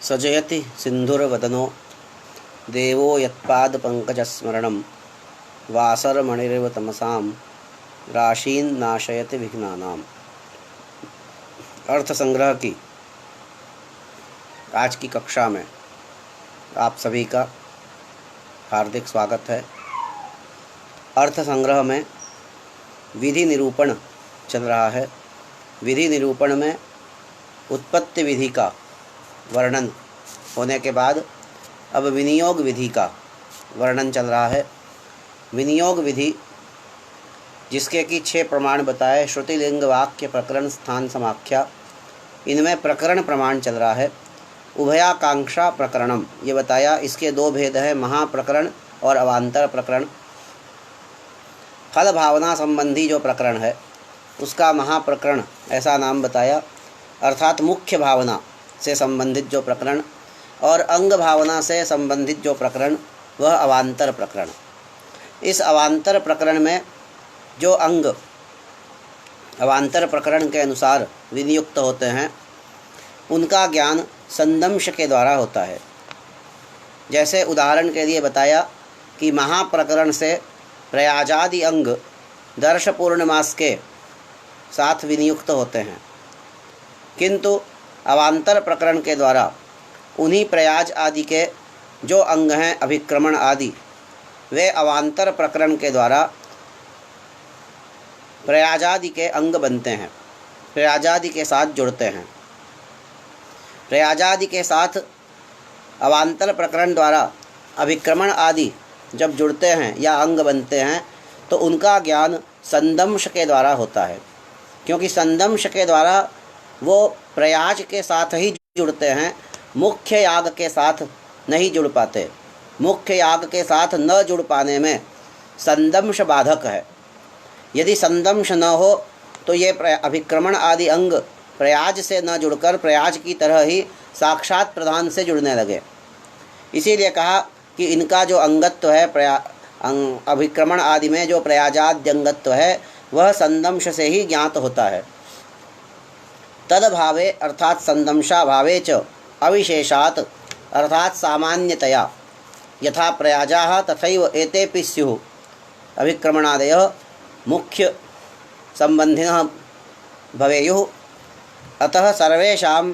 सजयति सिन्धुर्वदनो देवो यत्पादपङ्कजस्मरणं वासरमणिरिव तमसां राशीन् नाशयति विघ्नानाम्। अर्थ संग्रह की आज की कक्षा में आप सभी का हार्दिक स्वागत है। अर्थ संग्रह में विधि निरूपण चल रहा है। विधि निरूपण में उत्पत्ति विधि का वर्णन होने के बाद अब विनियोग विधि का वर्णन चल रहा है। विनियोग विधि जिसके कि 6 प्रमाण बताए, श्रुति लिंग वाक्य प्रकरण स्थान समाख्या, इनमें प्रकरण प्रमाण चल रहा है। उभयाकांक्षा प्रकरणम ये बताया, इसके 2 भेद हैं, महाप्रकरण और अवान्तर प्रकरण। फल भावना संबंधी जो प्रकरण है उसका महाप्रकरण ऐसा नाम बताया, अर्थात मुख्य भावना से संबंधित जो प्रकरण, और अंग भावना से संबंधित जो प्रकरण वह अवान्तर प्रकरण। इस अवान्तर प्रकरण में जो अंग अवान्तर प्रकरण के अनुसार विनियुक्त होते हैं उनका ज्ञान संदंश के द्वारा होता है। जैसे उदाहरण के लिए बताया कि महाप्रकरण से प्रयाजादि अंग दर्श पूर्णमास के साथ विनियुक्त होते हैं, किंतु अवान्तर प्रकरण के द्वारा उन्हीं प्रयाज आदि के जो अंग हैं अभिक्रमण आदि, वे अवान्तर प्रकरण के द्वारा प्रयाजादि के अंग बनते हैं, प्रयाजादि के साथ जुड़ते हैं। प्रयाजादि के साथ अवान्तर प्रकरण द्वारा अभिक्रमण आदि जब जुड़ते हैं या अंग बनते हैं तो उनका ज्ञान संदंश के द्वारा होता है, क्योंकि संदंश के द्वारा वो प्रयाज के साथ ही जुड़ते हैं, मुख्य याग के साथ नहीं जुड़ पाते। मुख्य याग के साथ न जुड़ पाने में संदंश बाधक है। यदि संदंश न हो तो ये अभिक्रमण आदि अंग प्रयाज से न जुड़कर प्रयाज की तरह ही साक्षात प्रधान से जुड़ने लगे। इसीलिए कहा कि इनका जो अंगत्व है अभिक्रमण आदि में जो प्रयाजाद्य अंगत्व है वह संदंश से ही ज्ञात होता है। तद्भावे अर्थात संदंशा भावे च अविशेषात् अर्थात सामान्यतया यथा प्रयाजाः तथैव एतेपि स्युः अभिक्रमणादयः मुख्य संबंधिनः भवेयुः। अतः सर्वेषां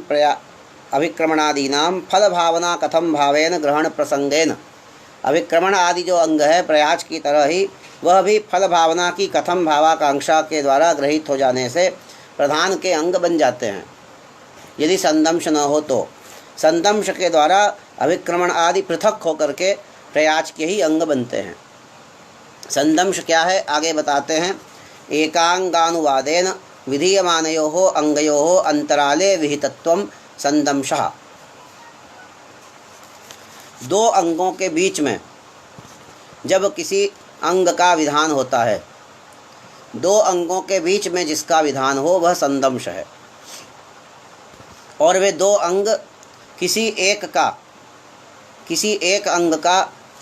अभिक्रमणादीनां फलभावना कथम भावेन ग्रहण प्रसंगेन, अभिक्रमण आदि जो अंग है प्रयाज की तरह ही वह भी फल भावना की कथम भावाकांक्षा के द्वारा ग्रहित हो जाने से प्रधान के अंग बन जाते हैं। यदि संदंश न हो तो संदंश के द्वारा अभिक्रमण आदि पृथक होकर के प्रयाज के ही अंग बनते हैं। संदंश क्या है आगे बताते हैं। एकांगानुवादेन विधीयमानयोः अंगयोः अंतराले विहितत्वं संदंशः। 2 अंगों के बीच में जब किसी अंग का विधान होता है, 2 अंगों के बीच में जिसका विधान हो वह संदंश है, और वे 2 अंग किसी एक अंग का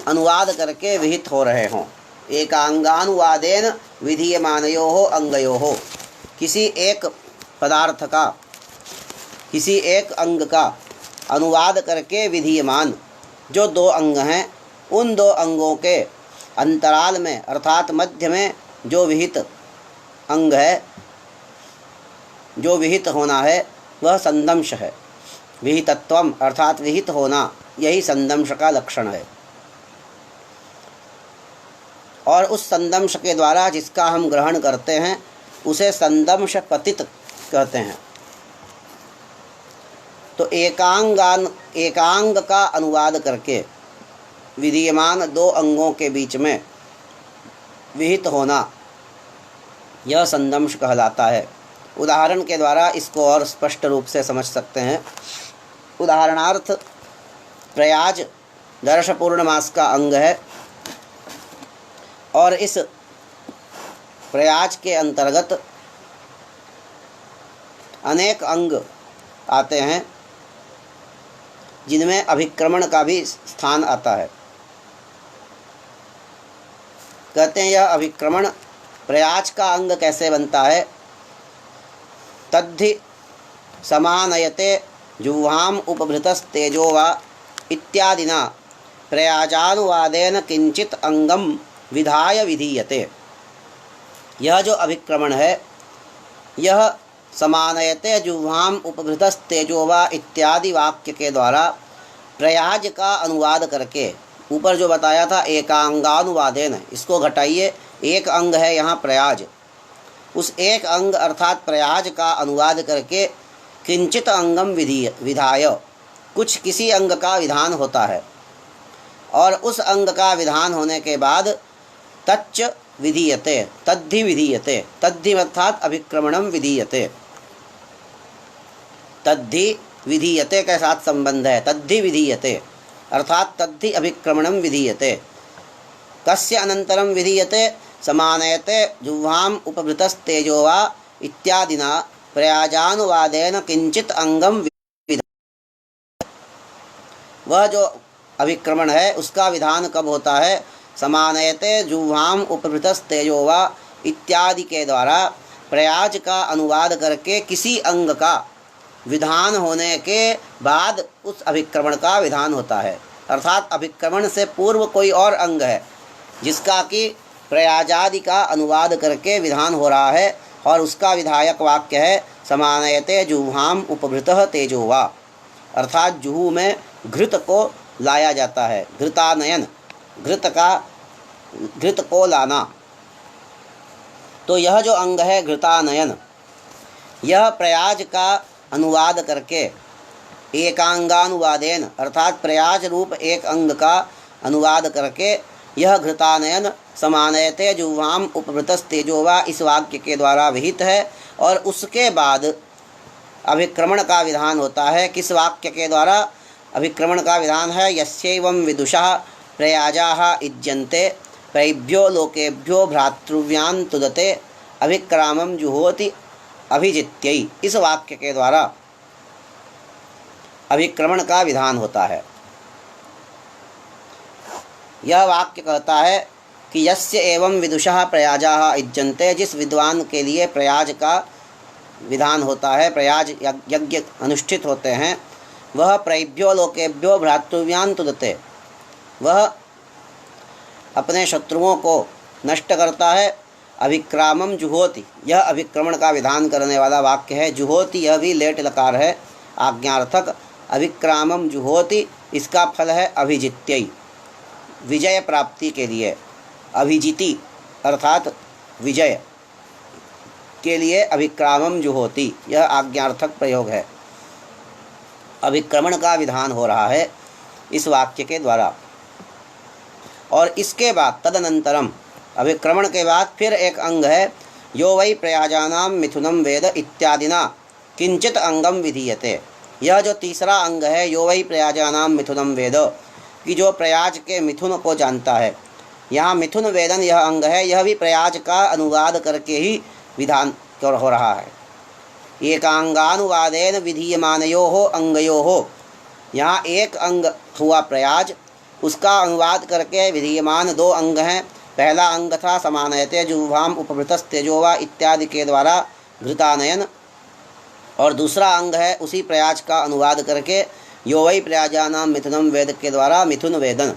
अनुवाद करके विहित हो रहे हों। एकांगानुवादेन विधीयमानयोः अंगयोः, किसी एक पदार्थ का किसी एक अंग का अनुवाद करके विधीयमान जो 2 अंग हैं उन 2 अंगों के अंतराल में अर्थात मध्य में जो विहित अंग है, जो विहित होना है वह संदंश है। विहितत्वम अर्थात विहित होना, यही संदंश का लक्षण है। और उस संदंश के द्वारा जिसका हम ग्रहण करते हैं उसे संदंश पतित कहते हैं। तो एकांग का अनुवाद करके विधीयमान 2 अंगों के बीच में विहित होना यह संदंश कहलाता है। उदाहरण के द्वारा इसको और स्पष्ट रूप से समझ सकते हैं। उदाहरणार्थ प्रयाज दर्श पूर्णमास का अंग है और इस प्रयाज के अंतर्गत अनेक अंग आते हैं जिनमें अभिक्रमण का भी स्थान आता है। कहते हैं यह अभिक्रमण प्रयाज का अंग कैसे बनता है। तद्धि समानयते जुह्वाम उपभृतस्तेजो वा इत्यादिना प्रयाजानुवादेन किंचित अंगम विधाय विधीयते। यह जो अभिक्रमण है यह समानयते जुह्वाम उपभृतस्तेजो वा इत्यादि वाक्य के द्वारा प्रयाज का अनुवाद करके, ऊपर जो बताया था एकांगानुवादेन, इसको घटाइए, एक अंग है यहाँ प्रयाज, उस एक अंग अर्थात प्रयाज का अनुवाद करके किंचित अंगम विधाय, कुछ किसी अंग का विधान होता है, और उस अंग का विधान होने के बाद तच्च विधीयते, तद्धि विधीयते, तद्धि अर्थात अभिक्रमणम विधीयते, तद्धि विधीयते के साथ संबंध है, तद्धि विधीयते अर्थात तद्धि अभिक्रमणम विधीयते। कस्य अनंतरम विधीयते? समानयते जुह्वाम उपभृतस्तेजो वा इत्यादिना प्रयाजानुवादेन किंचित अंगम विधाय। वह जो अभिक्रमण है उसका विधान कब होता है? समानयते जुह्वाम उपभृतस्तेजो वा इत्यादि के द्वारा प्रयाज का अनुवाद करके किसी अंग का विधान होने के बाद उस अभिक्रमण का विधान होता है। अर्थात अभिक्रमण से पूर्व कोई और अंग है जिसका कि प्रयाजादि का अनुवाद करके विधान हो रहा है, और उसका विधायक वाक्य है समानयते जुह्वाम उपभृतः तेजो वा, अर्थात जुहू में घृत को लाया जाता है, घृतानयन, घृत को लाना। तो यह जो अंग है घृतानयन, यह प्रयाज का अनुवाद करके एकांगानुवादेन अर्थात प्रयाज रूप एक अंग का अनुवाद करके यह घृतानयन समानयते जुह्वाम उपभृतस्तेजो वा इस वाक्य के द्वारा विहित है, और उसके बाद अभिक्रमण का विधान होता है। किस वाक्य के द्वारा अभिक्रमण का विधान है? यस्यैवं विदुषः प्रयाजाः इज्यन्ते प्रैभ्यो लोकेभ्यो भ्रातृव्यान् तुदते अभिक्रामं जुहोति अभिजित्यै, इस वाक्य के द्वारा अभिक्रमण का विधान होता है। यह वाक्य कहता है कि यस्य एवं विदुषः प्रयाजाः इज्यन्ते, जिस विद्वान के लिए प्रयाज का विधान होता है, प्रयाज यज्ञ अनुष्ठित होते हैं, वह प्रैभ्यो लोकेभ्यो भ्रातृव्यान् तुदते, वह अपने शत्रुओं को नष्ट करता है। अभिक्रामम जुहोति, यह अभिक्रमण का विधान करने वाला वाक्य है। जुहोति यह भी लेट लकार है, आज्ञार्थक। अभिक्रामम जुहोति, इसका फल है अभिजित्यै, विजय प्राप्ति के लिए। अभिजिति अर्थात विजय के लिए अभिक्रामम जुहोति, यह आज्ञार्थक प्रयोग है। अभिक्रमण का विधान हो रहा है इस वाक्य के द्वारा। और इसके बाद तदनंतरम, अभिक्रमण के बाद फिर एक अंग है, यो वै प्रयाजानां मिथुनं वेद इत्यादिना किंचित अंगम विधीयते। यह जो तीसरा अंग है, यो वै प्रयाजानां मिथुनं वेद, कि जो प्रयाज के मिथुन को जानता है। यहाँ मिथुन वेदन यह अंग है, यह भी प्रयाज का अनुवाद करके ही विधान हो रहा है। एकांगानुवादेन विधीयमानयोः अंगयोः, यहाँ एक अंग हुआ प्रयाज, उसका अनुवाद करके विधीयमान दो अंग हैं। पहला अंग था समानयते जुह्वाम उपभृतस्तेजो वा इत्यादि के द्वारा घृतानयन, और दूसरा अंग है उसी प्रयाज का अनुवाद करके यो वै प्रयाजानां मिथुनं वेद के द्वारा मिथुन वेदन।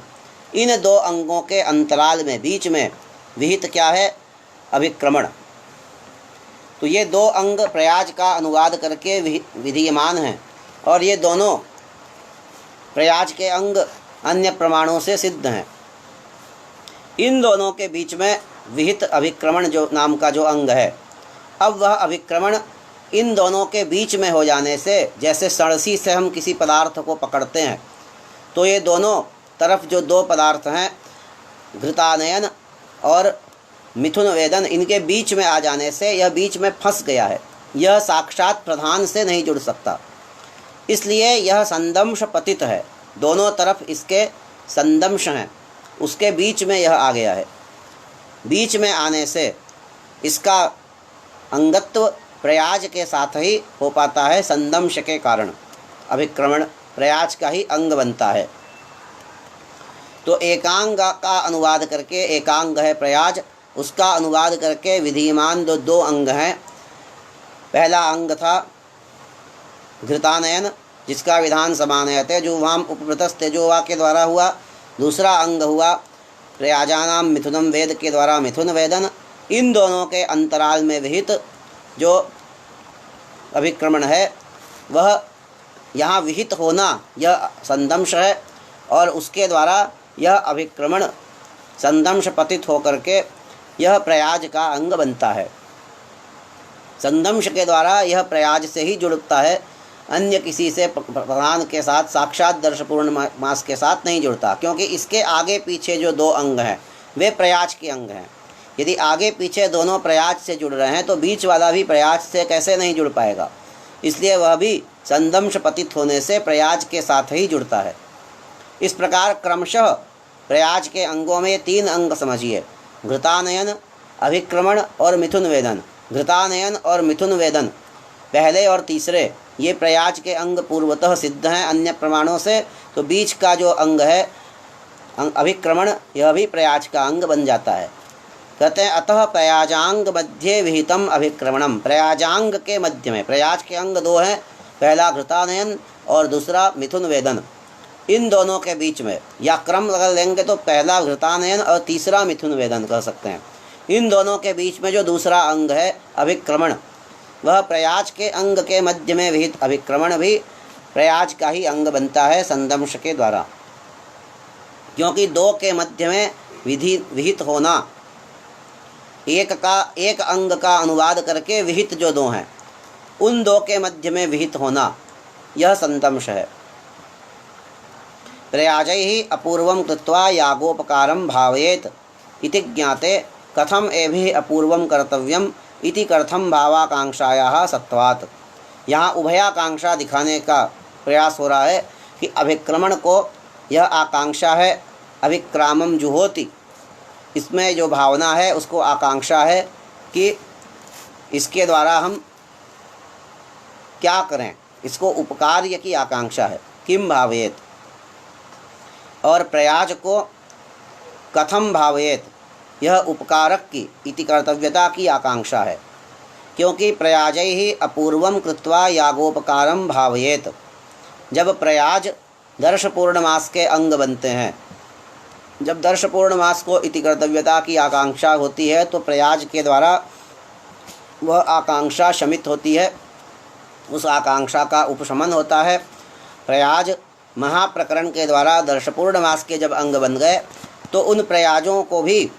इन दो अंगों के अंतराल में, बीच में विहित क्या है? अभिक्रमण। तो ये दो अंग प्रयाज का अनुवाद करके विधीयमान हैं, और ये दोनों प्रयाज के अंग अन्य प्रमाणों से सिद्ध हैं। इन दोनों के बीच में विहित अभिक्रमण जो नाम का जो अंग है, अब वह अभिक्रमण इन दोनों के बीच में हो जाने से, जैसे सड़सी से हम किसी पदार्थ को पकड़ते हैं, तो ये दोनों तरफ जो दो पदार्थ हैं घृतानयन और मिथुन वेदन, इनके बीच में आ जाने से यह बीच में फंस गया है, यह साक्षात प्रधान से नहीं जुड़ सकता, इसलिए यह संदंश पतित है। दोनों तरफ इसके संदंश हैं, उसके बीच में यह आ गया है। बीच में आने से इसका अंगत्व प्रयाज के साथ ही हो पाता है, संदंश के कारण अभिक्रमण प्रयाज का ही अंग बनता है। तो एकांग का अनुवाद करके, एकांग है प्रयाज, उसका अनुवाद करके विधीयमान दो अंग हैं। पहला अंग था घृतानयन जिसका विधान समान है। तेजोवाम उपवृतस तेजोवा के द्वारा हुआ। दूसरा अंग हुआ प्रयाजानाम मिथुनम वेद के द्वारा मिथुन वेदन। इन दोनों के अंतराल में विहित जो अभिक्रमण है वह यहाँ विहित होना यह संदंश है, और उसके द्वारा यह अभिक्रमण संदंश पतित होकर के यह प्रयाज का अंग बनता है। संदंश के द्वारा यह प्रयाज से ही जुड़ता है, अन्य किसी से प्रधान के साथ साक्षात दर्शपूर्ण मास के साथ नहीं जुड़ता, क्योंकि इसके आगे पीछे जो दो अंग हैं वे प्रयाज के अंग हैं। यदि आगे पीछे दोनों प्रयाज से जुड़ रहे हैं तो बीच वाला भी प्रयाज से कैसे नहीं जुड़ पाएगा, इसलिए वह भी संदंश पतित होने से प्रयाज के साथ ही जुड़ता है। इस प्रकार क्रमशः प्रयाज के अंगों में 3 अंग समझिए, घृतानयन, अभिक्रमण और मिथुन वेदन। घृतानयन और मिथुन वेदन पहले और तीसरे ये प्रयाज के अंग पूर्वतः सिद्ध हैं अन्य प्रमाणों से, तो बीच का जो अंग है अभिक्रमण यह भी प्रयाज का अंग बन जाता है। कहते हैं अतः प्रयाजांग मध्य विहितम अभिक्रमणम। प्रयाजांग के मध्य में, प्रयाज के अंग 2 हैं, पहला घृतानयन और दूसरा मिथुन वेदन। इन दोनों के बीच में, या क्रम अगर लेंगे तो पहला घृतानयन और तीसरा मिथुन वेदन कह सकते हैं। इन दोनों के बीच में जो दूसरा अंग है अभिक्रमण, वह प्रयाज के अंग के मध्य में विहित अभिक्रमण भी प्रयाज का ही अंग बनता है संदंश के द्वारा, क्योंकि 2 के मध्य में विहित होना, एक अंग का अनुवाद करके विहित जो 2 हैं उन 2 के मध्य में विहित होना यह संदंश है। प्रयाजैहि अपूर्वं कृत्वा यागोपकारं भावयेत इति ज्ञाते कथम एभिः अपूर्वं कर्तव्यम इति कर्थम भावाकांक्षायाः सत्वात्। यहाँ उभयाकांक्षा दिखाने का प्रयास हो रहा है कि अभिक्रमण को यह आकांक्षा है, अभिक्रामम जुहोति, इसमें जो भावना है उसको आकांक्षा है कि इसके द्वारा हम क्या करें, इसको उपकार्य की आकांक्षा है, किम भावयेत। और प्रयाज को कथम भावयेत, यह उपकारक की इति कर्तव्यता की आकांक्षा है, क्योंकि प्रयाजै ही अपूर्वम कृत्वा यागोपकारम भावयेत। जब प्रयाज दर्श पूर्णमास के अंग बनते हैं, जब दर्श पूर्णमास को इति कर्तव्यता की आकांक्षा होती है तो प्रयाज के द्वारा वह आकांक्षा शमित होती है, उस आकांक्षा का उपशमन होता है। प्रयाज महाप्रकरण के द्वारा दर्श पूर्णमास के जब अंग बन गए तो उन प्रयाजों को भी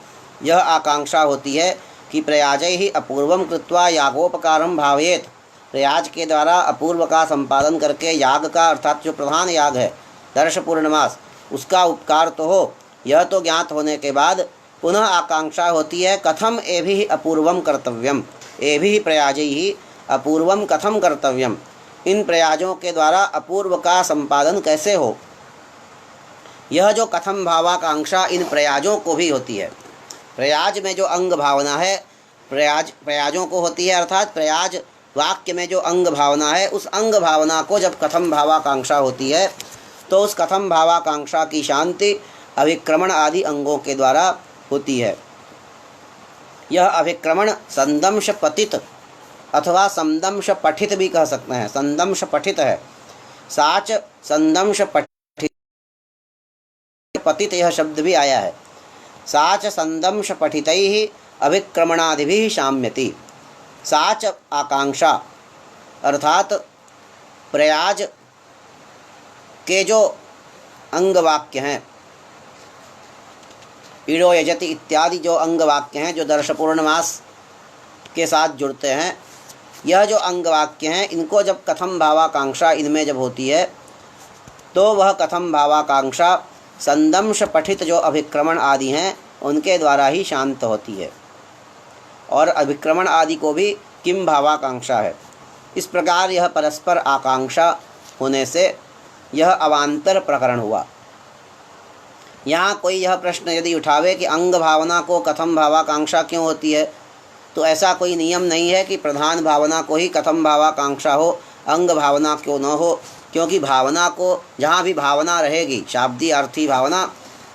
यह आकांक्षा होती है कि प्रयाजै ही अपूर्वम कृत्वा यागोपकारम भावयेत। प्रयाज के द्वारा अपूर्व का संपादन करके याग का, अर्थात जो प्रधान याग है दर्श पूर्णमास, उसका उपकार तो हो, यह तो ज्ञात होने के बाद पुनः आकांक्षा होती है कथम एभिः अपूर्वम कर्तव्यम, एभिः प्रयाजै ही अपूर्वम कथम कर्तव्यम, इन प्रयाजों के द्वारा अपूर्व का संपादन कैसे हो। यह जो कथम भावाकांक्षा इन प्रयाजों को भी होती है। प्रयाज में जो अंग भावना है प्रयाजों को होती है, अर्थात प्रयाज वाक्य में जो अंग भावना है उस अंग भावना को जब कथम भावाकांक्षा होती है तो उस कथम भावाकांक्षा की शांति अभिक्रमण आदि अंगों के द्वारा होती है। यह अभिक्रमण संदंश पतित अथवा संदंश पठित भी कह सकते हैं। संदंश पठित है, साच संदंश पठित, पतित यह शब्द भी आया है। साच संदंश पठितैहि अभिक्रमणादिभिः शाम्यति। साच आकांक्षा, अर्थात प्रयाज के जो अंग वाक्य हैं, ईडो यजति इत्यादि जो अंग वाक्य हैं जो दर्श पूर्णमास के साथ जुड़ते हैं, यह जो अंग वाक्य हैं इनको जब कथम भावाकांक्षा इनमें जब होती है तो वह कथम भावाकांक्षा संदंश पठित जो अभिक्रमण आदि हैं उनके द्वारा ही शांत होती है, और अभिक्रमण आदि को भी किम भावाकांक्षा है। इस प्रकार यह परस्पर आकांक्षा होने से यह अवान्तर प्रकरण हुआ। यहाँ कोई यह प्रश्न यदि उठावे कि अंग भावना को कथम भावाकांक्षा क्यों होती है, तो ऐसा कोई नियम नहीं है कि प्रधान भावना को ही कथम भावाकांक्षा हो, अंग भावना क्यों न हो, क्योंकि भावना को जहाँ भी भावना रहेगी, शाब्दी अर्थी भावना,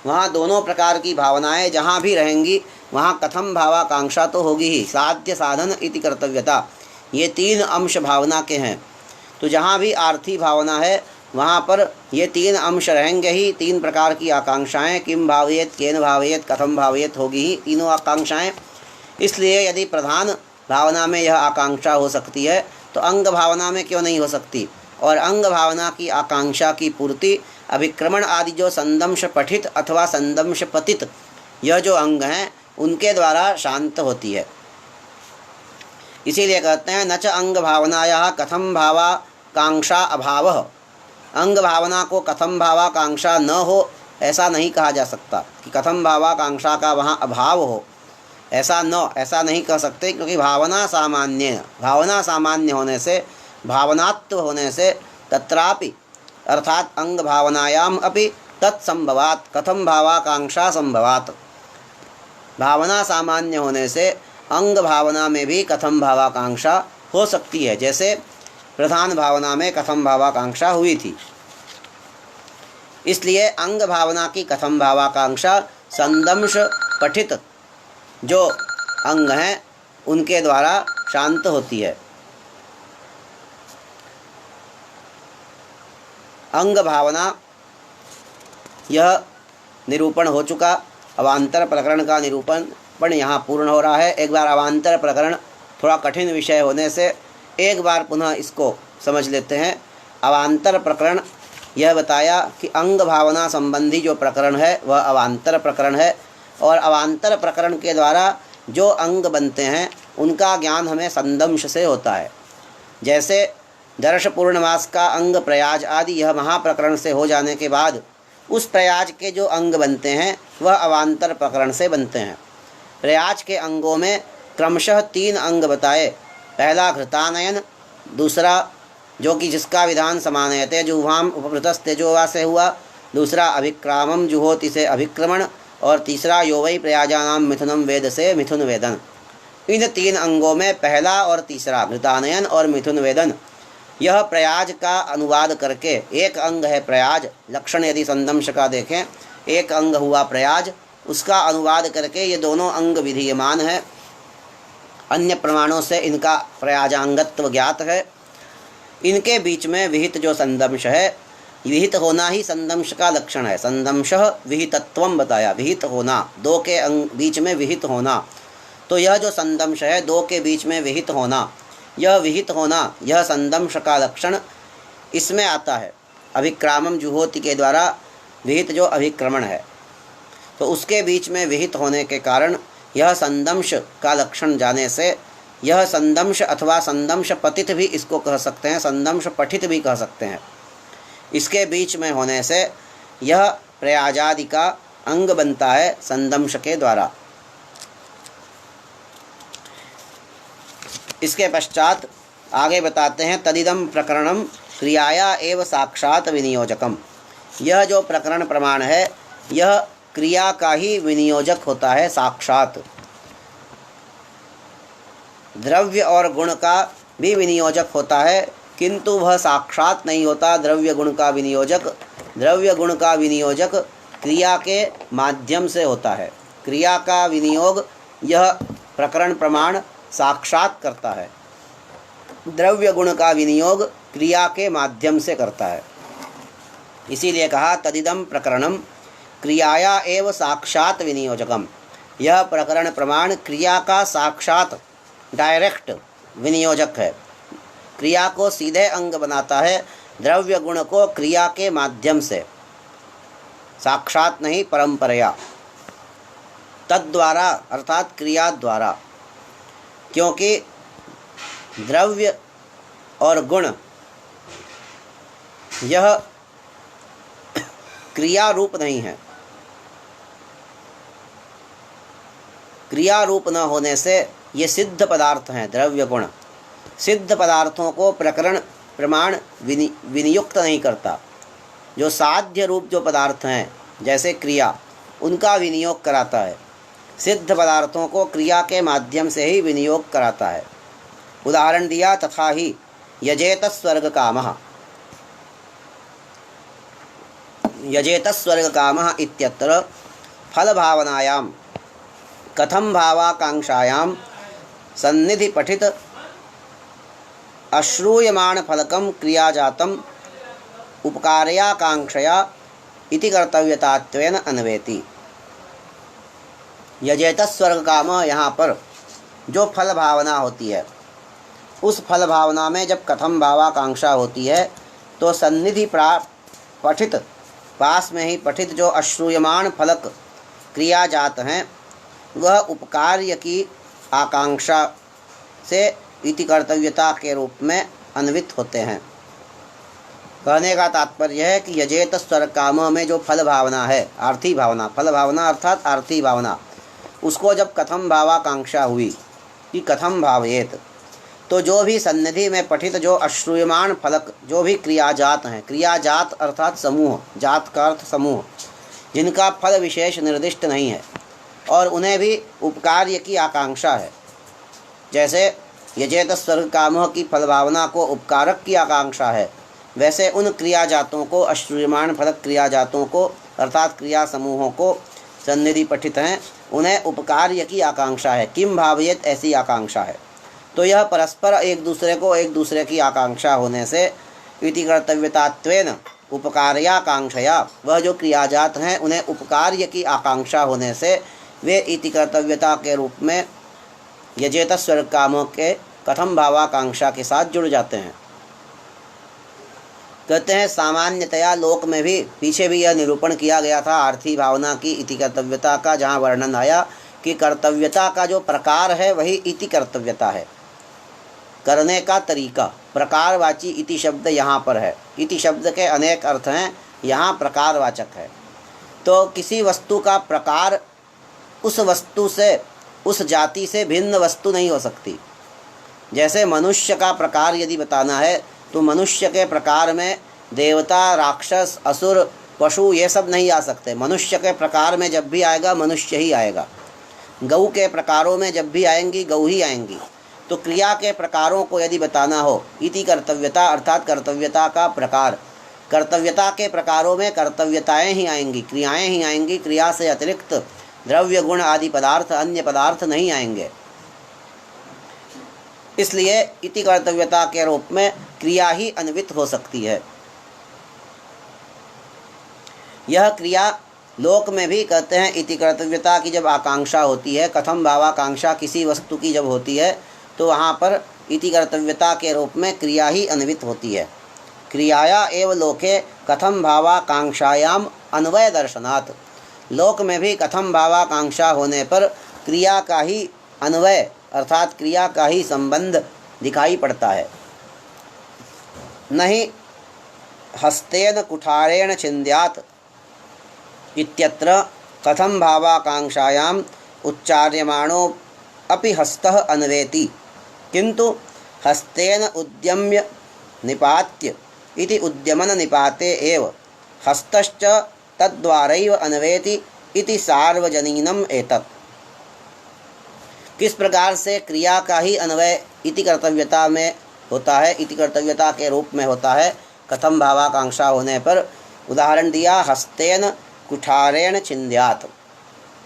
वहाँ दोनों प्रकार की भावनाएं जहाँ भी रहेंगी वहाँ कथम भावाकांक्षा तो होगी ही। साध्य साधन इति कर्तव्यता, ये 3 अंश भावना के हैं। तो जहाँ भी आर्थी भावना है वहाँ पर ये तीन अंश रहेंगे ही। तीन प्रकार की आकांक्षाएं, किम भावयेत, केन भावयेत, कथम भावयेत होगी ही तीनों आकांक्षाएं। इसलिए यदि प्रधान भावना में यह आकांक्षा हो सकती है तो अंग भावना में क्यों नहीं हो सकती। और अंग भावना की आकांक्षा की पूर्ति अभिक्रमण आदि जो संदंश पठित अथवा संदंश पतित यह जो अंग हैं उनके द्वारा शांत होती है। इसीलिए कहते हैं न च अंग भावनाया कथम भावाकांक्षा अभावः। अंग भावना को कथम भावाकांक्षा न हो ऐसा नहीं कहा जा सकता कि कथम भावाकांक्षा का वहाँ अभाव हो, ऐसा नहीं कह सकते, क्योंकि भावना सामान्य होने से, भावनात्व होने से तत्रापि अर्थात अंग भावनायाम अपि तत्संभवात कथम भावाकांक्षा संभवात। भावना सामान्य होने से अंग भावना में भी कथम भावाकांक्षा हो सकती है, जैसे प्रधान भावना में कथम भावाकांक्षा हुई थी। इसलिए अंग भावना की कथम भावाकांक्षा संदंश पठित जो अंग हैं उनके द्वारा शांत होती है। अंग भावना यह निरूपण हो चुका। अवान्तर प्रकरण का निरूपण यहाँ पूर्ण हो रहा है। एक बार अवान्तर प्रकरण थोड़ा कठिन विषय होने से एक बार पुनः इसको समझ लेते हैं। अवान्तर प्रकरण यह बताया कि अंग भावना संबंधी जो प्रकरण है वह अवान्तर प्रकरण है, और अवान्तर प्रकरण के द्वारा जो अंग बनते हैं उनका ज्ञान हमें संदंश से होता है। जैसे दर्श पूर्णमास का अंग प्रयाज आदि यह महाप्रकरण से हो जाने के बाद उस प्रयाज के जो अंग बनते हैं वह अवान्तर प्रकरण से बनते हैं। प्रयाज के अंगों में क्रमशः तीन अंग बताए। पहला घृतानयन, दूसरा जो कि जिसका विधान समानयते जुह्वाम उपभृतस्तेजोवा से हुआ, दूसरा अभिक्रामम जुहोति से अभिक्रमण, और तीसरा यो वै प्रयाजानाम मिथुनम वेद से मिथुन वेदन। इन तीन अंगों में पहला और तीसरा घृतानयन और मिथुन वेदन यह प्रयाज का अनुवाद करके, एक अंग है प्रयाज, लक्षण यदि संदंश का देखें एक अंग हुआ प्रयाज, उसका अनुवाद करके ये दोनों अंग विधीयमान है। अन्य प्रमाणों से इनका प्रयाजांगत्व ज्ञात है। इनके बीच में विहित जो संदंश है, विहित होना ही संदंश का लक्षण है। संदंशः विहितत्वम बताया, विहित होना, दो के बीच में विहित होना। तो यह जो संदंश है दो के बीच में विहित होना, यह विहित होना यह संदंश का लक्षण इसमें आता है। अभिक्रामम जुहोति के द्वारा विहित जो अभिक्रमण है तो उसके बीच में विहित होने के कारण यह संदंश का लक्षण जाने से यह संदंश अथवा संदंश पतित भी इसको कह सकते हैं, संदंश पठित भी कह सकते हैं। इसके बीच में होने से यह प्रयाजादि का अंग बनता है संदंश के द्वारा। इसके पश्चात आगे बताते हैं तदिदम प्रकरणम क्रियाया एव साक्षात विनियोजकम। यह जो प्रकरण प्रमाण है यह क्रिया का ही विनियोजक होता है साक्षात। द्रव्य और गुण का भी विनियोजक होता है, किंतु वह साक्षात नहीं होता द्रव्य गुण का विनियोजक। द्रव्य गुण का विनियोजक क्रिया के माध्यम से होता है। क्रिया का विनियोग यह प्रकरण प्रमाण साक्षात करता है, द्रव्य गुण का विनियोग क्रिया के माध्यम से करता है। इसीलिए कहा तदिदम प्रकरणम क्रियाया एव साक्षात विनियोजकम। यह प्रकरण प्रमाण क्रिया का साक्षात डायरेक्ट विनियोजक है, क्रिया को सीधे अंग बनाता है, द्रव्य गुण को क्रिया के माध्यम से, साक्षात नहीं परंपरया, तद्द्वारा अर्थात क्रिया द्वारा। क्योंकि द्रव्य और गुण यह क्रिया रूप नहीं है। क्रिया रूप न होने से ये सिद्ध पदार्थ हैं। द्रव्य गुण सिद्ध पदार्थों को प्रकरण प्रमाण विनियुक्त नहीं करता। जो साध्य रूप जो पदार्थ हैं जैसे क्रिया, उनका विनियोग कराता है। सिद्ध पदार्थों को क्रिया के माध्यम से ही विनियोग कराता है। उदाहरण दिया तथा ही यजेत स्वर्ग कामः, यजेत स्वर्ग कामः इत्यत्र फल भावनायां कथम भावाकांक्षायां सन्निधि पठित अश्रूयमाण फलकम क्रियाजातम उपकारयाकांक्षया इति कर्तव्यतात्वेन अन्वेति। यजेत स्वर्ग काम, यहाँ पर जो फल भावना होती है उस फल भावना में जब कथम भावाकांक्षा होती है तो सन्निधि पठित, पास में ही पठित जो अश्रूयमाण फलक क्रियाजात हैं वह उपकार्य की आकांक्षा से इति कर्तव्यता के रूप में अन्वित होते हैं। कहने का तात्पर्य है कि यजेत स्वर्ग काम में जो फल भावना है, आर्थी भावना, फल भावना अर्थात आर्थी भावना, उसको जब कथम भावाकांक्षा हुई कि कथम भावयेत, तो जो भी सन्निधि में पठित जो अश्रूयमाण फलक जो भी क्रियाजात हैं, क्रियाजात अर्थात समूह, जात का अर्थ समूह, जिनका फल विशेष निर्दिष्ट नहीं है और उन्हें भी उपकार्य की आकांक्षा है, जैसे यजेत स्वर्ग कामों की फल भावना को उपकारक की आकांक्षा है, वैसे उन क्रियाजातों को, अश्रूयमाण फलक क्रियाजातों को अर्थात क्रिया समूहों को सन्निधि पठित हैं, उन्हें उपकार्य की आकांक्षा है। किम भावयेत, ऐसी आकांक्षा है। तो यह परस्पर एक दूसरे की आकांक्षा होने से इति कर्तव्यतात्वेन उपकारयाकांक्षया, वह जो क्रियाजात हैं उन्हें उपकार्य की आकांक्षा होने से वे इति कर्तव्यता के रूप में यजेत स्वर्ग कामों के कथम भावाकांक्षा के साथ जुड़ जाते हैं। कहते हैं सामान्यतया लोक में भी पीछे भी यह निरूपण किया गया था आर्थी भावना की इति कर्तव्यता का, जहाँ वर्णन आया कि कर्तव्यता का जो प्रकार है वही इति कर्तव्यता है, करने का तरीका। प्रकारवाची इति शब्द यहाँ पर है। इति शब्द के अनेक अर्थ हैं, यहाँ प्रकारवाचक है। तो किसी वस्तु का प्रकार उस वस्तु से, उस जाति से भिन्न वस्तु नहीं हो सकती। जैसे मनुष्य का प्रकार यदि बताना है तो मनुष्य के प्रकार में देवता, राक्षस, असुर, पशु ये सब नहीं आ सकते। मनुष्य के प्रकार में जब भी आएगा मनुष्य ही आएगा। गऊ के प्रकारों में जब भी आएंगी गऊ ही आएंगी। तो क्रिया के प्रकारों को यदि बताना हो, इति कर्तव्यता अर्थात कर्तव्यता का प्रकार, कर्तव्यता के प्रकारों में कर्तव्यताएं ही आएंगी, क्रियाएं ही आएंगी। क्रिया से अतिरिक्त द्रव्य, गुण आदि पदार्थ, अन्य पदार्थ नहीं आएंगे। इसलिए इति कर्तव्यता के रूप में क्रिया ही अन्वित हो सकती है। यह क्रिया लोक में भी कहते हैं इति कर्तव्यता की जब आकांक्षा होती है, कथम भावाकांक्षा किसी वस्तु की जब होती है तो वहाँ पर इति कर्तव्यता के रूप में क्रिया ही अन्वित होती है। क्रियाया एव लोके कथम भावाकांक्षायाम अन्वय दर्शनात्, लोक में भी कथम भावाकांक्षा होने पर क्रिया का ही अन्वय अर्थात क्रिया का ही संबंध दिखाई पड़ता है। नहीं हस्तेन कुठारेण छिन्द्यात् इत्यत्र कथम भावाकांक्षायाम उच्चार्यमाणो अपि हस्तः अन्वेति, किंतु हस्तेन उद्यम्य निपात्य इति उद्यमन निपाते एव हस्तश्च तद्द्वारैव अन्वेति इति सार्वजनीनम एतत्। किस प्रकार से क्रिया का ही अन्वय इति कर्तव्यता में होता है, इति कर्तव्यता के रूप में होता है कथम भावाकांक्षा होने पर। उदाहरण दिया, हस्तेन कुठारेण छिन्द्यात्।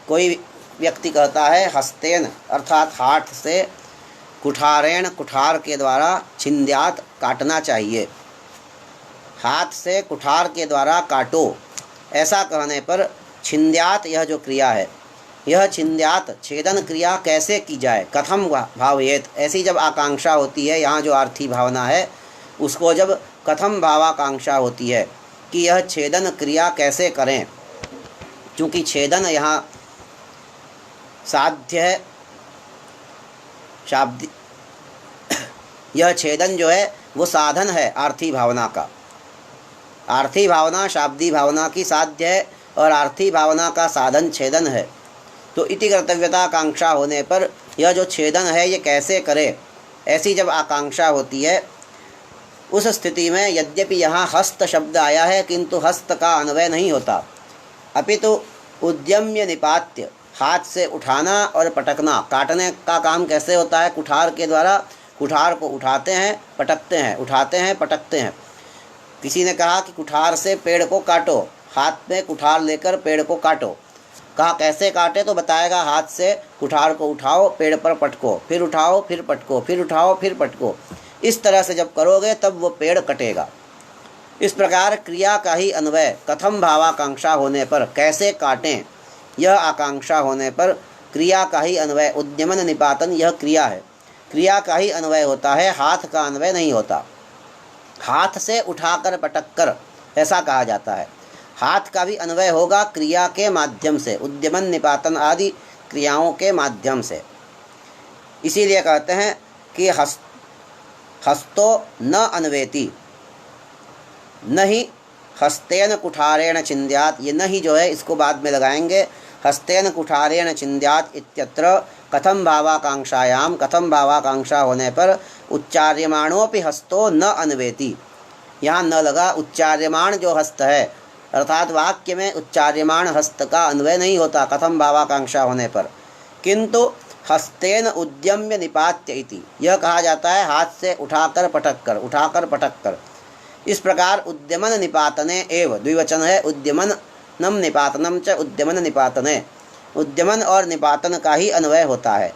कोई व्यक्ति कहता है हस्तेन अर्थात हाथ से, कुठारेण कुठार के द्वारा, छिन्द्यात् काटना चाहिए, हाथ से कुठार के द्वारा काटो। ऐसा कहने पर छिन्द्यात् यह जो क्रिया है, यह छिन्द्यात् छेदन क्रिया कैसे की जाए, कथम भावयेत, ऐसी जब आकांक्षा होती है, यहाँ जो आर्थी भावना है उसको जब कथम भावाकांक्षा होती है कि यह छेदन क्रिया कैसे करें, क्योंकि छेदन यहाँ साध्य है, शाब्दी, यह छेदन जो है वो साधन है आर्थी भावना का। आर्थी भावना शाब्दी भावना की साध्य है और आर्थी भावना का साधन छेदन है। तो इति कर्तव्यता आकांक्षा होने पर यह जो छेदन है ये कैसे करे, ऐसी जब आकांक्षा होती है उस स्थिति में यद्यपि यहाँ हस्त शब्द आया है किंतु हस्त का अन्वय नहीं होता, अपितु उद्यम्य निपात्य, हाथ से उठाना और पटकना। काटने का काम कैसे होता है, कुठार के द्वारा कुठार को उठाते हैं, पटकते हैं, उठाते हैं, पटकते हैं। किसी ने कहा कि कुठार से पेड़ को काटो, हाथ में कुठार लेकर पेड़ को काटो। कहा कैसे काटे, तो बताएगा हाथ से कुठार को उठाओ, पेड़ पर पटको, फिर उठाओ, फिर पटको, फिर उठाओ, फिर पटको। इस तरह से जब करोगे तब वो पेड़ कटेगा। इस प्रकार क्रिया का ही अन्वय कथम भावाकांक्षा होने पर कैसे काटें, यह आकांक्षा होने पर क्रिया का ही अन्वय उद्यमन निपातन, यह क्रिया है। क्रिया का ही अन्वय होता है, हाथ का अन्वय नहीं होता। हाथ से उठाकर पटक कर ऐसा कहा जाता है। हाथ का भी अन्वय होगा क्रिया के माध्यम से, उद्यमन निपातन आदि क्रियाओं के माध्यम से। इसीलिए कहते हैं कि हस्तो न अन्वेति, न ही हस्तेन कुठारेण चिंद्यात। ये न ही जो है इसको बाद में लगाएंगे, हस्तेन कुठारेण चिंद्यात इत्यत्र कथम भावाकांक्षायाम, कथम भावाकांक्षा होने पर उच्चार्यमाणोपि हस्तो न अन्वेति। यहाँ न लगा, उच्चार्यमाण जो हस्त है, अर्थात वाक्य में उच्चार्यमाण हस्त का अन्वय नहीं होता कथम भावाकांक्षा होने पर, किंतु हस्तेन उद्यम्य निपात्य इति, यह कहा जाता है हाथ से उठाकर पटक कर, उठाकर पटक कर। इस प्रकार उद्यमन निपातने एव, द्विवचन है, उद्यमनम निपातनम च उद्यमन निपातने, उद्यमन और निपातन का ही अन्वय होता है।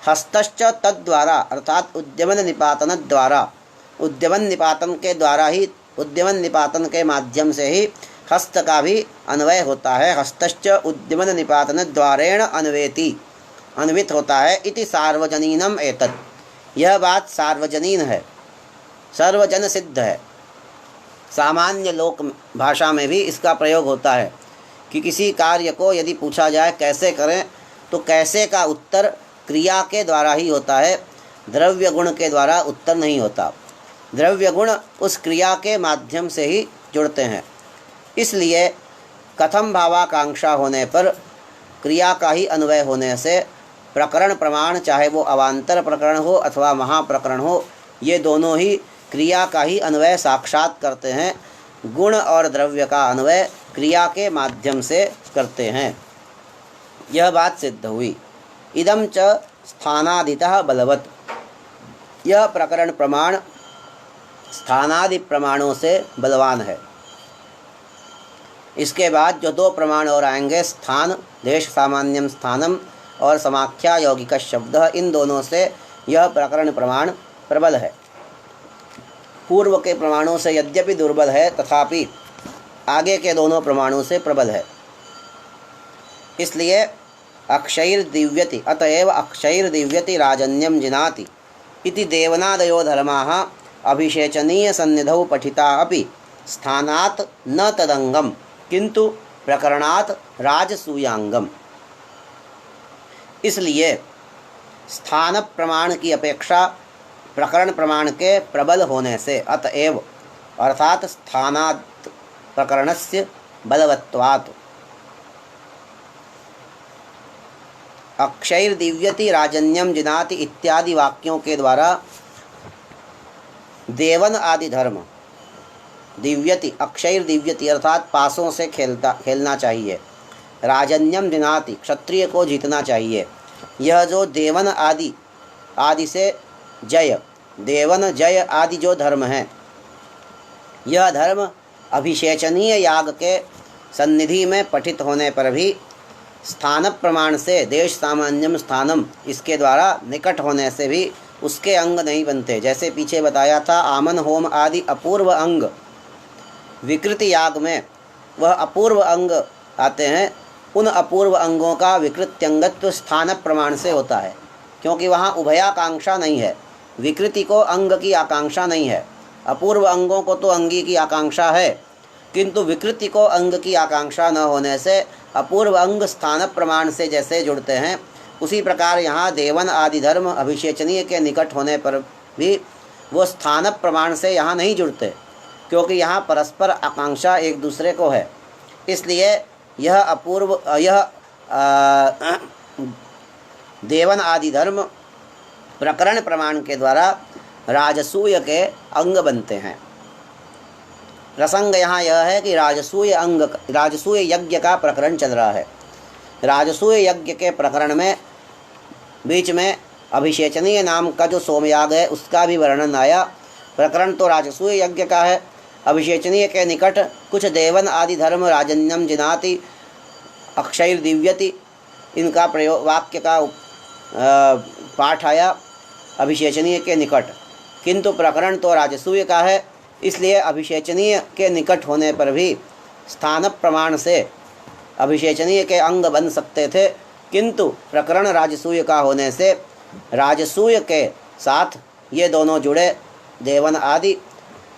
हस्तश्च तद्वारा, अर्थात उद्यमन निपातन द्वारा, उद्यमन निपातन के द्वारा ही, उद्यमन निपातन के माध्यम से ही हस्त का भी अन्वय होता है। हस्तश्च उद्यमन निपातन द्वारेण अन्वेति, अन्वित होता है। इति सार्वजनीनम एतत्, यह बात सार्वजनीन है, सर्वजन सिद्ध है। सामान्य लोक भाषा में भी इसका प्रयोग होता है कि किसी कार्य को यदि पूछा जाए कैसे करें, तो कैसे का उत्तर क्रिया के द्वारा ही होता है, द्रव्य गुण के द्वारा उत्तर नहीं होता। द्रव्य गुण उस क्रिया के माध्यम से ही जुड़ते हैं। इसलिए कथम भावाकांक्षा होने पर क्रिया का ही अन्वय होने से प्रकरण प्रमाण, चाहे वो अवान्तर प्रकरण हो अथवा महाप्रकरण हो, ये दोनों ही क्रिया का ही अन्वय साक्षात करते हैं। गुण और द्रव्य का अन्वय क्रिया के माध्यम से करते हैं। यह बात सिद्ध हुई। इदम च स्थानादितः बलवत्, यह प्रकरण प्रमाण स्थानादि प्रमाणों से बलवान है। इसके बाद जो दो प्रमाण और आएंगे, स्थान, देश सामान्यम स्थानम और समाख्या यौगिक शब्द, इन दोनों से यह प्रकरण प्रमाण प्रबल है। पूर्व के प्रमाणों से यद्यपि दुर्बल है, तथापि आगे के दोनों प्रमाणों से प्रबल है। इसलिए अक्षैर्दिव्यति, अतएव अक्षैर्दिव्यति राजन्यम जिनाति इति देवनादयो धर्माः अभिषेचनीय सन्निधौ पठिता अपि स्थानात् न तदंगम किंतु प्रकरणात् राजसूयांगम। इसलिए स्थान प्रमाण की अपेक्षा प्रकरण प्रमाण के प्रबल होने से, अतएव अर्थात स्थानात् प्रकरणस्य बलवत्वात्, अक्षैर्दिव्यति राजन्यम जिनाति इत्यादि वाक्यों के द्वारा देवन आदि धर्म, दिव्यति, अक्षैर्दिव्यति अर्थात पासों से खेलना चाहिए, राजन्यम जिनाति क्षत्रिय को जीतना चाहिए। यह जो देवन आदि से जय, देवन जय आदि जो धर्म हैं, यह धर्म अभिषेचनीय याग के सन्निधि में पठित होने पर भी स्थान प्रमाण से, देश सामान्यम स्थानम, इसके द्वारा निकट होने से भी उसके अंग नहीं बनते। जैसे पीछे बताया था, आमन होम आदि अपूर्व अंग विकृति याग में वह अपूर्व अंग आते हैं, उन अपूर्व अंगों का विकृत्यंगत्व स्थान प्रमाण से होता है, क्योंकि वहाँ उभयाकांक्षा नहीं है। विकृति को अंग की आकांक्षा नहीं है, अपूर्व अंगों को तो अंगी की आकांक्षा है, किंतु विकृति को अंग की आकांक्षा न होने से अपूर्व अंग स्थान प्रमाण से जैसे जुड़ते हैं, उसी प्रकार यहाँ देवन आदि धर्म अभिषेचनीय के निकट होने पर भी वो स्थान प्रमाण से यहाँ नहीं जुड़ते, क्योंकि यहाँ परस्पर आकांक्षा एक दूसरे को है। इसलिए यह देवन आदि धर्म प्रकरण प्रमाण के द्वारा राजसूय के अंग बनते हैं। प्रसंग यहाँ यह है कि राजसूय यज्ञ का प्रकरण चल रहा है। राजसूय यज्ञ के प्रकरण में बीच में अभिषेचनीय नाम का जो सोमयाग है उसका भी वर्णन आया। प्रकरण तो राजसूय यज्ञ का है, अभिषेचनीय के निकट कुछ देवन आदि धर्म राजन्यम जिनाति अक्षैर्दिव्यति, इनका प्रयोग वाक्य का पाठ आया अभिषेचनीय के निकट। किंतु प्रकरण तो राजसूय का है, इसलिए अभिषेचनीय के निकट होने पर भी स्थान प्रमाण से अभिषेचनीय के अंग बन सकते थे, किंतु प्रकरण राजसूय का होने से राजसूय के साथ ये दोनों जुड़े देवन आदि,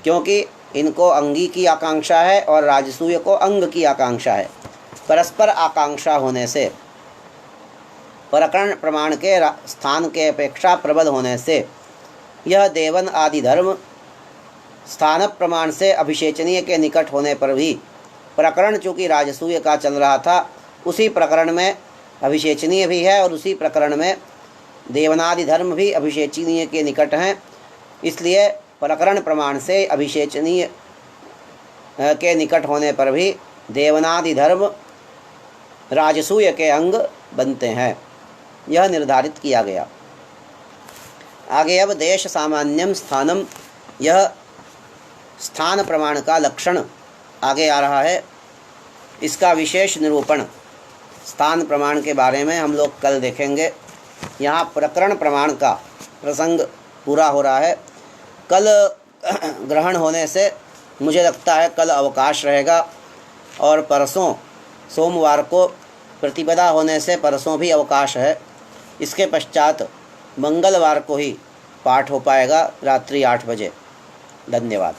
क्योंकि इनको अंगी की आकांक्षा है और राजसूय को अंग की आकांक्षा है। परस्पर आकांक्षा होने से प्रकरण प्रमाण के स्थान के अपेक्षा प्रबल होने से यह देवन आदि धर्म स्थान प्रमाण से अभिषेचनीय के निकट होने पर भी प्रकरण चूँकि राजसूय का चल रहा था, उसी प्रकरण में अभिषेचनीय भी है और उसी प्रकरण में देवनादि धर्म भी अभिषेचनीय के निकट हैं, इसलिए प्रकरण प्रमाण से अभिषेचनीय के निकट होने पर भी देवनादि धर्म राजसूय के अंग बनते हैं, यह निर्धारित किया गया। आगे अब देश सामान्यम स्थानम, यह स्थान प्रमाण का लक्षण आगे आ रहा है। इसका विशेष निरूपण स्थान प्रमाण के बारे में हम लोग कल देखेंगे। यहाँ प्रकरण प्रमाण का प्रसंग पूरा हो रहा है। कल ग्रहण होने से मुझे लगता है कल अवकाश रहेगा, और परसों सोमवार को प्रतिपदा होने से परसों भी अवकाश है। इसके पश्चात मंगलवार को ही पाठ हो पाएगा रात्रि 8 बजे। धन्यवाद।